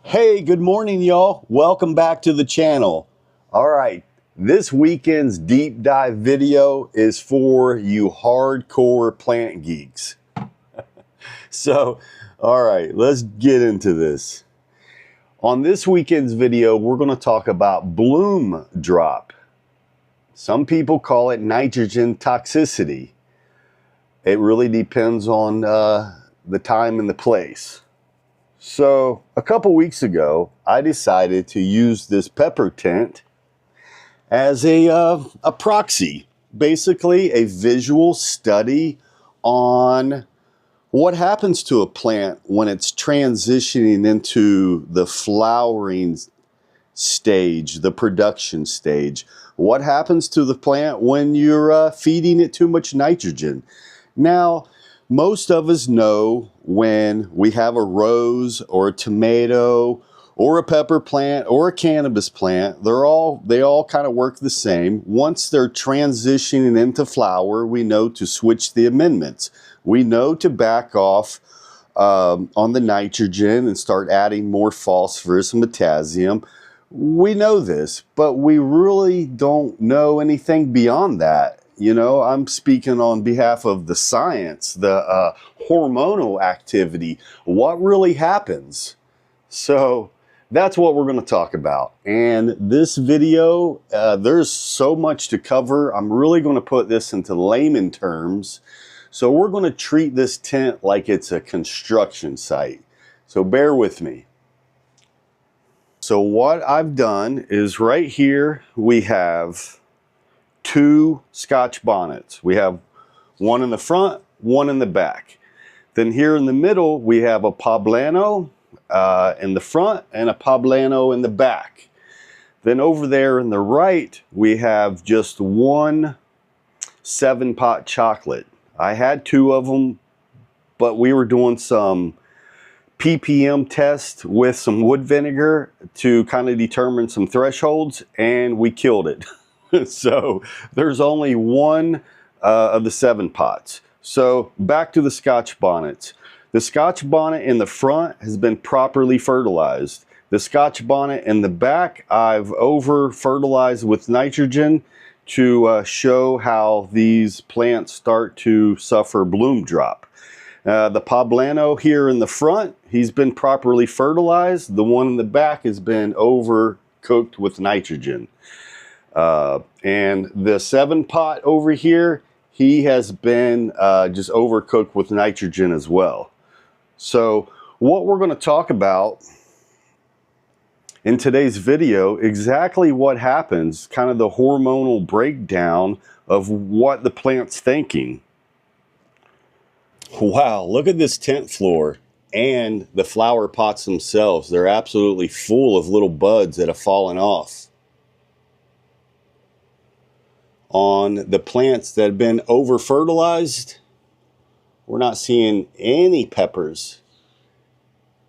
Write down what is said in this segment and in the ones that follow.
Hey, good morning, y'all. Welcome back to the channel. All right, this weekend's deep dive video is for you hardcore plant geeks. All right, let's get into this. On this weekend's video, we're going to talk about bloom drop. Some people call it nitrogen toxicity. It really depends on the time and the place. So a couple weeks ago, I decided to use this pepper tent as a proxy, basically a visual study on what happens to a plant when it's transitioning into the flowering stage, the production stage. What happens to the plant when you're feeding it too much nitrogen? Now, most of us know when we have a rose or a tomato or a pepper plant or a cannabis plant, they all kind of work the same. Once they're transitioning into flower, we know to switch the amendments. We know to back off on the nitrogen and start adding more phosphorus and potassium. We know this, but we really don't know anything beyond that. You know, I'm speaking on behalf of the science, the hormonal activity, what really happens. So that's what we're going to talk about. And this video, there's so much to cover. I'm really going to put this into layman terms. So we're going to treat this tent like it's a construction site. So bear with me. So what I've done is right here we have two Scotch bonnets. We have one in the front, one in the back. Then here in the middle, we have a poblano in the front and a poblano in the back. Then over there in the right, we have just one 7-pot chocolate. I had two of them, but we were doing some ppm test with some wood vinegar to kind of determine some thresholds, and we killed it. So there's only one of the 7 pots. So back to the Scotch bonnets. The Scotch bonnet in the front has been properly fertilized. The Scotch bonnet in the back, I've over-fertilized with nitrogen to show how these plants start to suffer bloom drop. The poblano here in the front, he's been properly fertilized. The one in the back has been overcooked with nitrogen. And the 7-pot over here, he has been just overcooked with nitrogen as well. So what we're going to talk about in today's video, exactly what happens, kind of the hormonal breakdown of what the plant's thinking. Wow, look at this tent floor and the flower pots themselves. They're absolutely full of little buds that have fallen off. On the plants that have been over-fertilized, we're not seeing any peppers.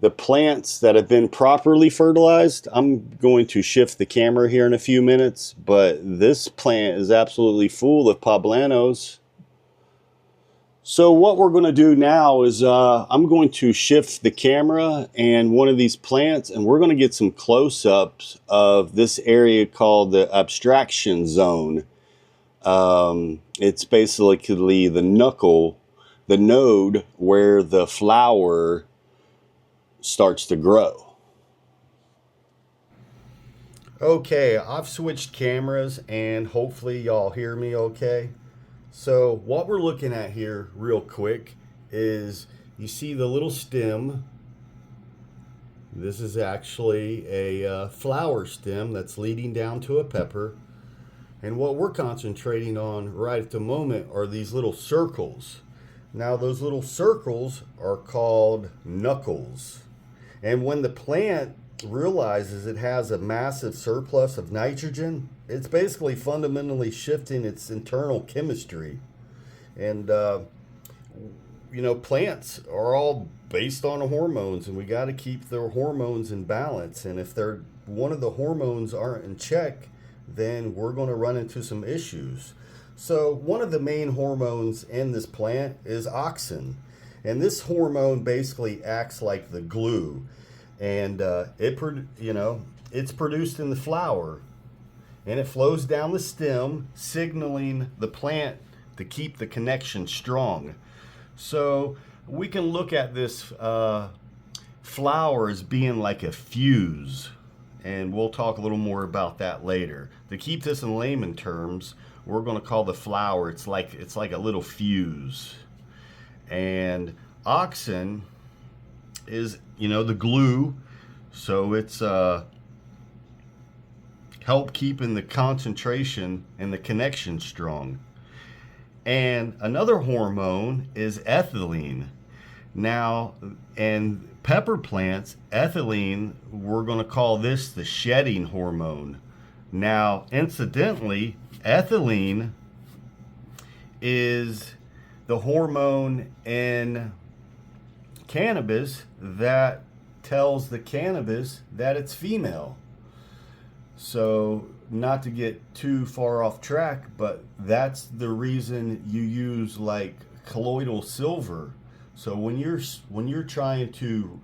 The plants that have been properly fertilized, I'm going to shift the camera here in a few minutes, but this plant is absolutely full of poblanos. So what we're going to do now is I'm going to shift the camera and one of these plants, and we're going to get some close-ups of this area called the abstraction zone. It's basically the knuckle, the node where the flower starts to grow. Okay, I've switched cameras and hopefully y'all hear me okay. So what we're looking at here real quick is you see the little stem. This is actually a flower stem that's leading down to a pepper. And what we're concentrating on right at the moment are these little circles. Now those little circles are called knuckles. And when the plant realizes it has a massive surplus of nitrogen, it's basically fundamentally shifting its internal chemistry. And, you know, plants are all based on hormones, and we got to keep their hormones in balance. And if one of the hormones aren't in check, then we're going to run into some issues. So one of the main hormones in this plant is auxin. And this hormone basically acts like the glue. and it's produced in the flower, and it flows down the stem, signaling the plant to keep the connection strong. So we can look at this flower as being like a fuse, and we'll talk a little more about that later. To keep this in layman terms, we're going to call the flower, it's like a little fuse. And auxin is, the glue, so it's help keeping the concentration and the connection strong. And another hormone is ethylene. Now, in pepper plants, ethylene, we're going to call this the shedding hormone. Now, incidentally, ethylene is the hormone in cannabis that tells the cannabis that it's female. So, not to get too far off track, but that's the reason you use like colloidal silver. So when you're trying to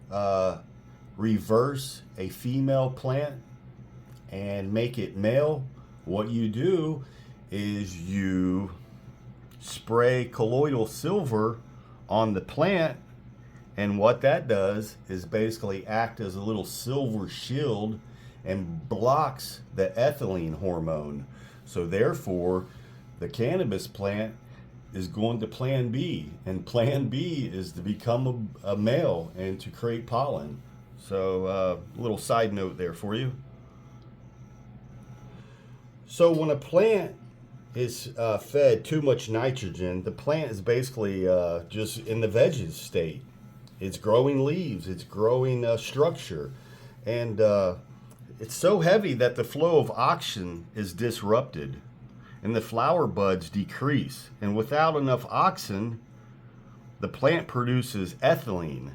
reverse a female plant and make it male, what you do is you spray colloidal silver on the plant, and what that does is basically act as a little silver shield and blocks the ethylene hormone. So therefore, the cannabis plant is going to plan B, and plan B is to become a male and to create pollen. So a little side note there for you. So when a plant is fed too much nitrogen, the plant is basically just in the veggie state. It's growing leaves, it's growing structure, and it's so heavy that the flow of oxygen is disrupted and the flower buds decrease. And without enough oxygen, the plant produces ethylene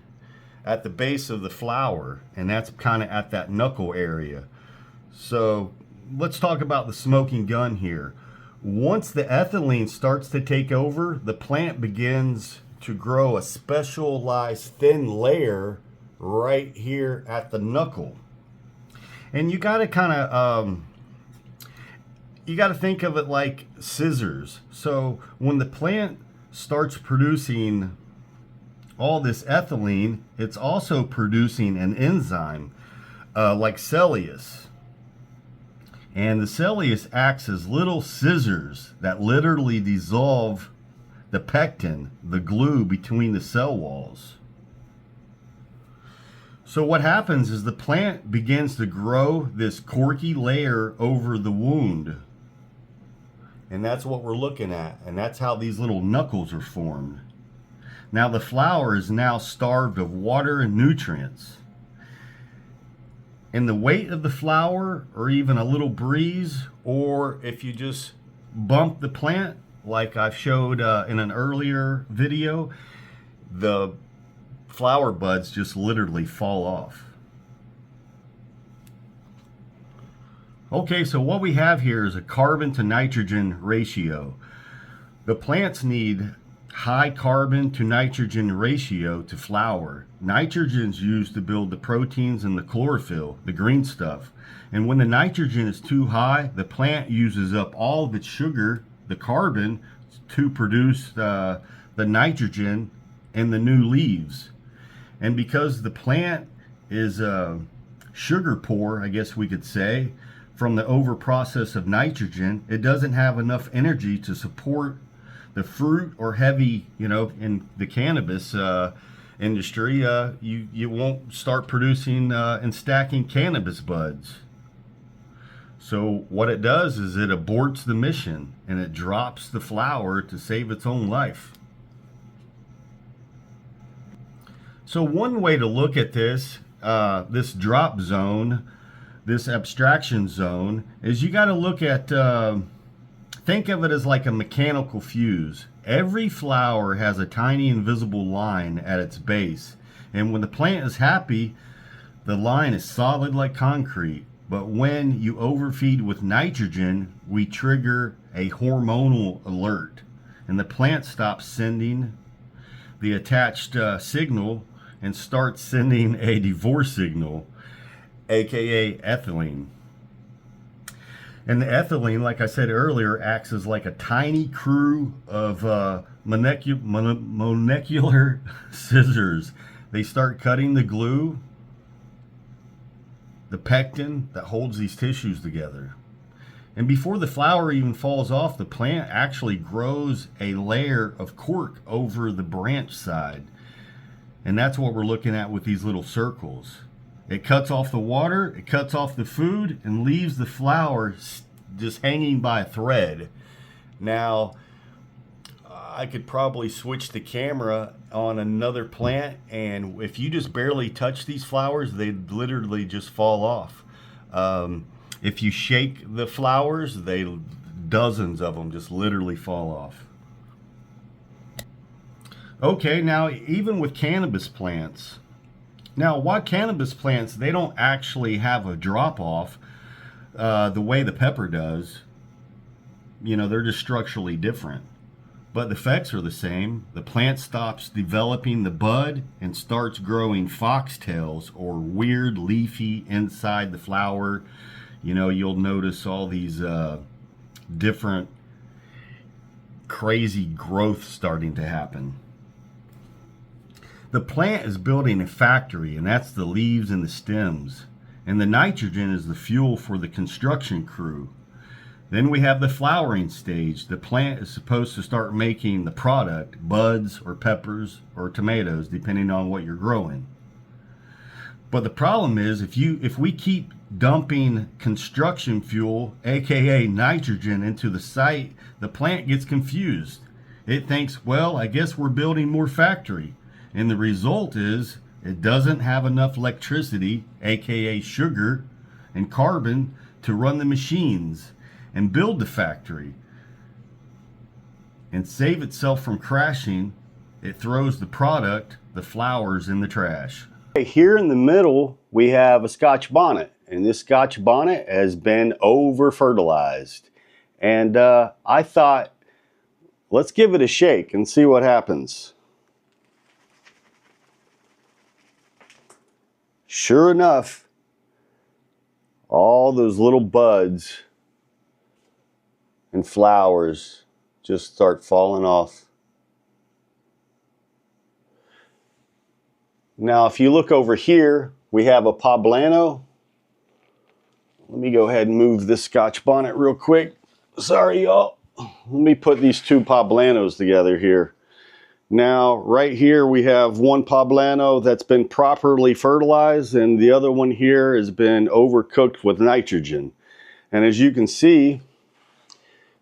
at the base of the flower, and that's kind of at that knuckle area. So let's talk about the smoking gun here. Once the ethylene starts to take over, the plant begins to grow a specialized thin layer right here at the knuckle. And you got to kind of you got to think of it like scissors. So when the plant starts producing all this ethylene, it's also producing an enzyme like cellulose. And the cellulose acts as little scissors that literally dissolve the pectin, the glue between the cell walls. So what happens is the plant begins to grow this corky layer over the wound. And that's what we're looking at. And that's how these little knuckles are formed. Now the flower is now starved of water and nutrients. And the weight of the flower, or even a little breeze, or if you just bump the plant, like I showed in an earlier video, the flower buds just literally fall off. Okay, so what we have here is a carbon to nitrogen ratio. The plants need high carbon to nitrogen ratio to flower. Nitrogen's used to build the proteins in the chlorophyll, the green stuff. And when the nitrogen is too high, the plant uses up all of its sugar, the carbon, to produce the nitrogen and the new leaves. And because the plant is sugar poor, I guess we could say, from the over process of nitrogen, it doesn't have enough energy to support the fruit or heavy, in the cannabis industry, you won't start producing and stacking cannabis buds. So what it does is it aborts the mission and it drops the flower to save its own life. So one way to look at this, this drop zone, this abstraction zone, is you got to look at, think of it as like a mechanical fuse. Every flower has a tiny invisible line at its base. And when the plant is happy, the line is solid like concrete. But when you overfeed with nitrogen, we trigger a hormonal alert. And the plant stops sending the attached signal and starts sending a divorce signal, aka ethylene. And the ethylene, like I said earlier, acts as like a tiny crew of molecular scissors. They start cutting the glue, the pectin that holds these tissues together. And before the flower even falls off, the plant actually grows a layer of cork over the branch side. And that's what we're looking at with these little circles. It cuts off the water, it cuts off the food, and leaves the flower just hanging by a thread. Now, I could probably switch the camera on another plant, and if you just barely touch these flowers, they literally just fall off. If you shake the flowers, dozens of them just literally fall off. Okay, now even with cannabis plants, now why cannabis plants, they don't actually have a drop off the way the pepper does. You know, they're just structurally different, but the effects are the same. The plant stops developing the bud and starts growing foxtails, or weird leafy inside the flower. You know, you'll notice all these different crazy growth starting to happen. The plant is building a factory, and that's the leaves and the stems. And the nitrogen is the fuel for the construction crew. Then we have the flowering stage. The plant is supposed to start making the product, buds or peppers or tomatoes, depending on what you're growing. But the problem is, if we keep dumping construction fuel, aka nitrogen, into the site, the plant gets confused. It thinks, well, I guess we're building more factory. And the result is it doesn't have enough electricity, aka sugar and carbon, to run the machines and build the factory and save itself from crashing. It throws the product, the flowers, in the trash. Here in the middle, we have a Scotch bonnet, and this Scotch bonnet has been over-fertilized. And I thought, let's give it a shake and see what happens. Sure enough, all those little buds and flowers just start falling off. Now, if you look over here, we have a poblano. Let me go ahead and move this Scotch bonnet real quick. Sorry, y'all. Let me put these two poblanos together here. Now, right here, we have one poblano that's been properly fertilized, and the other one here has been overcooked with nitrogen. And as you can see,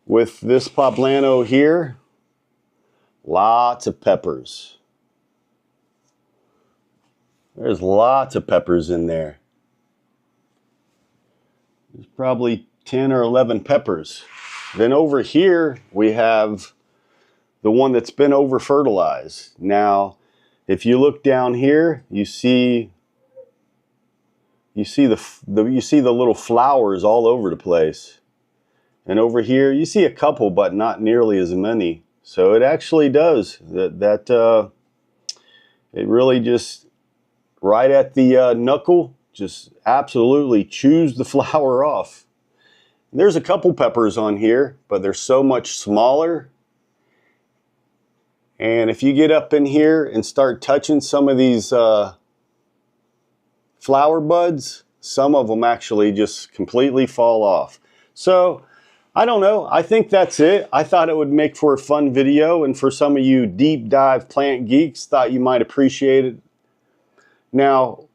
with this poblano here, lots of peppers. There's lots of peppers in there. There's probably 10 or 11 peppers. Then over here, we have the one that's been over-fertilized. Now, if you look down here, you see the little flowers all over the place. And over here, you see a couple, but not nearly as many. So it actually does it really just right at the knuckle, just absolutely chews the flower off. There's a couple peppers on here, but they're so much smaller. And if you get up in here and start touching some of these flower buds, some of them actually just completely fall off. So, I don't know. I think that's it. I thought it would make for a fun video, and for some of you deep dive plant geeks, thought you might appreciate it. Now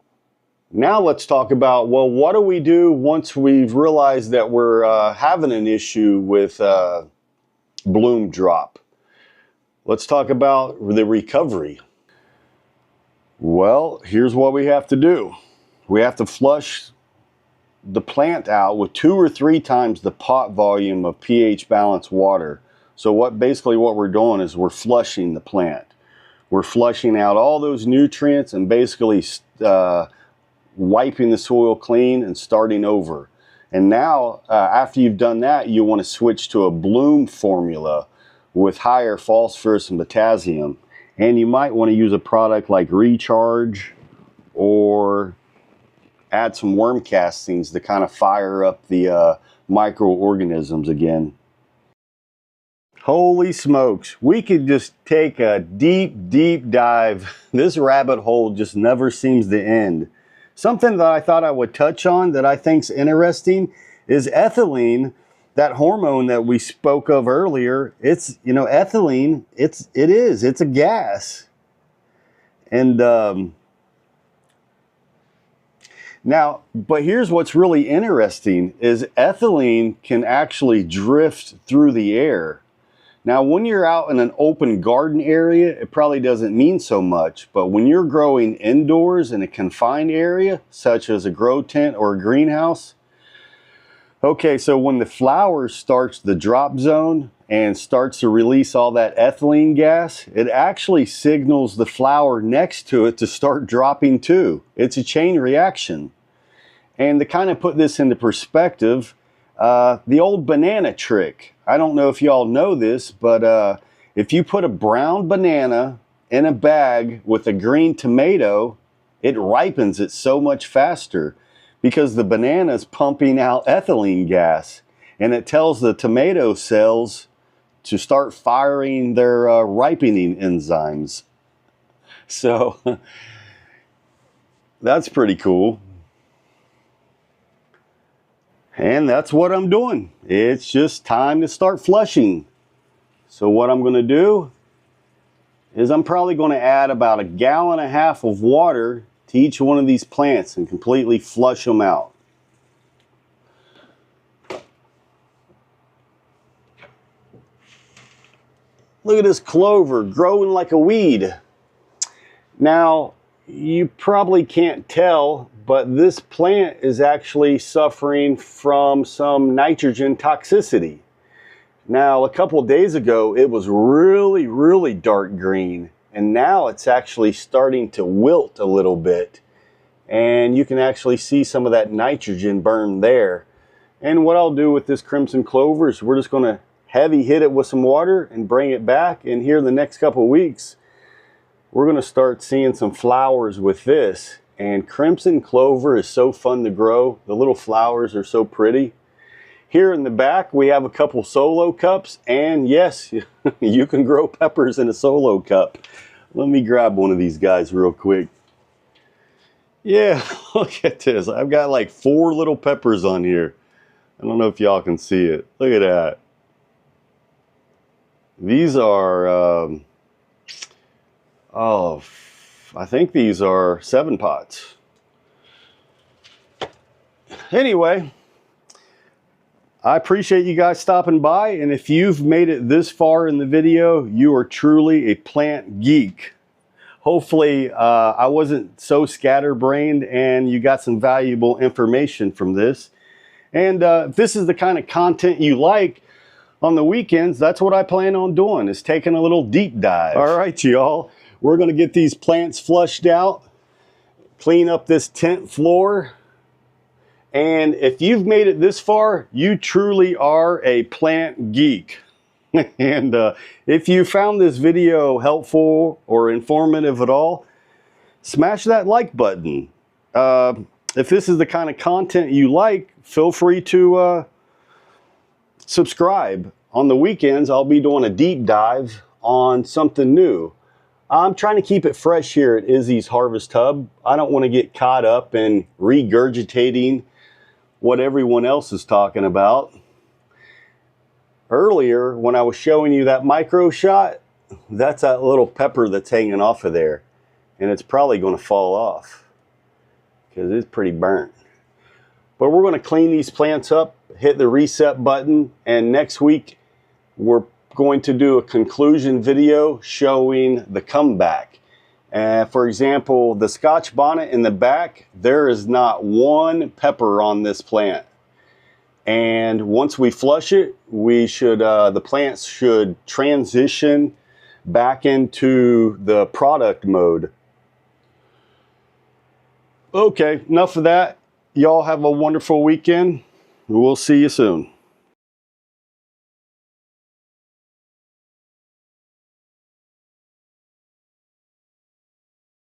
let's talk about, well, what do we do once we've realized that we're having an issue with bloom drop? Let's talk about the recovery. Well, here's what we have to do. We have to flush the plant out with 2 or 3 times the pot volume of pH balanced water. So basically what we're doing is we're flushing the plant. We're flushing out all those nutrients and basically wiping the soil clean and starting over. And now, after you've done that, you want to switch to a bloom formula with higher phosphorus and potassium. And you might want to use a product like Recharge or add some worm castings to kind of fire up the microorganisms again. Holy smokes, we could just take a deep dive. This rabbit hole just never seems to end. Something that I thought I would touch on that I think's interesting is ethylene, that hormone that we spoke of earlier. It's, you know, ethylene, it's a gas. And now, but here's what's really interesting is ethylene can actually drift through the air. Now, when you're out in an open garden area, it probably doesn't mean so much, but when you're growing indoors in a confined area, such as a grow tent or a greenhouse, okay, so when the flower starts the drop zone and starts to release all that ethylene gas, it actually signals the flower next to it to start dropping too. It's a chain reaction. And to kind of put this into perspective, the old banana trick. I don't know if y'all know this, but if you put a brown banana in a bag with a green tomato, it ripens it so much faster because the banana is pumping out ethylene gas, and it tells the tomato cells to start firing their ripening enzymes. So that's pretty cool. And that's what I'm doing. It's just time to start flushing. So what I'm going to do is I'm probably going to add about 1.5 gallons of water to each one of these plants and completely flush them out. Look at this clover growing like a weed. Now, you probably can't tell, but this plant is actually suffering from some nitrogen toxicity. Now, a couple of days ago, it was really dark green, and now it's actually starting to wilt a little bit. And you can actually see some of that nitrogen burn there. And what I'll do with this crimson clover is we're just going to heavy hit it with some water and bring it back. And here in the next couple of weeks, we're going to start seeing some flowers with this. And crimson clover is so fun to grow. The little flowers are so pretty. Here in the back, we have a couple solo cups. And yes, you can grow peppers in a solo cup. Let me grab one of these guys real quick. Yeah, look at this. I've got like 4 little peppers on here. I don't know if y'all can see it. Look at that. These are... oh, I think these are 7 pots. Anyway, I appreciate you guys stopping by, and if you've made it this far in the video, you are truly a plant geek. Hopefully, I wasn't so scatterbrained and you got some valuable information from this. And if this is the kind of content you like, on the weekends, that's what I plan on doing, is taking a little deep dive. All right, y'all. We're going to get these plants flushed out, clean up this tent floor. And if you've made it this far, you truly are a plant geek. And if you found this video helpful or informative at all, smash that like button. If this is the kind of content you like, feel free to subscribe. On the weekends, I'll be doing a deep dive on something new. I'm trying to keep it fresh here at Izzy's Harvest Hub. I don't want to get caught up in regurgitating what everyone else is talking about. Earlier, when I was showing you that micro shot, that's that little pepper that's hanging off of there. And it's probably going to fall off because it's pretty burnt. But we're going to clean these plants up, hit the reset button, and next week we're going to do a conclusion video showing the comeback. For example, the Scotch bonnet in the back, there is not 1 pepper on this plant. And once we flush it, we should the plants should transition back into the product mode. Okay, enough of that. Y'all have a wonderful weekend. We'll see you soon.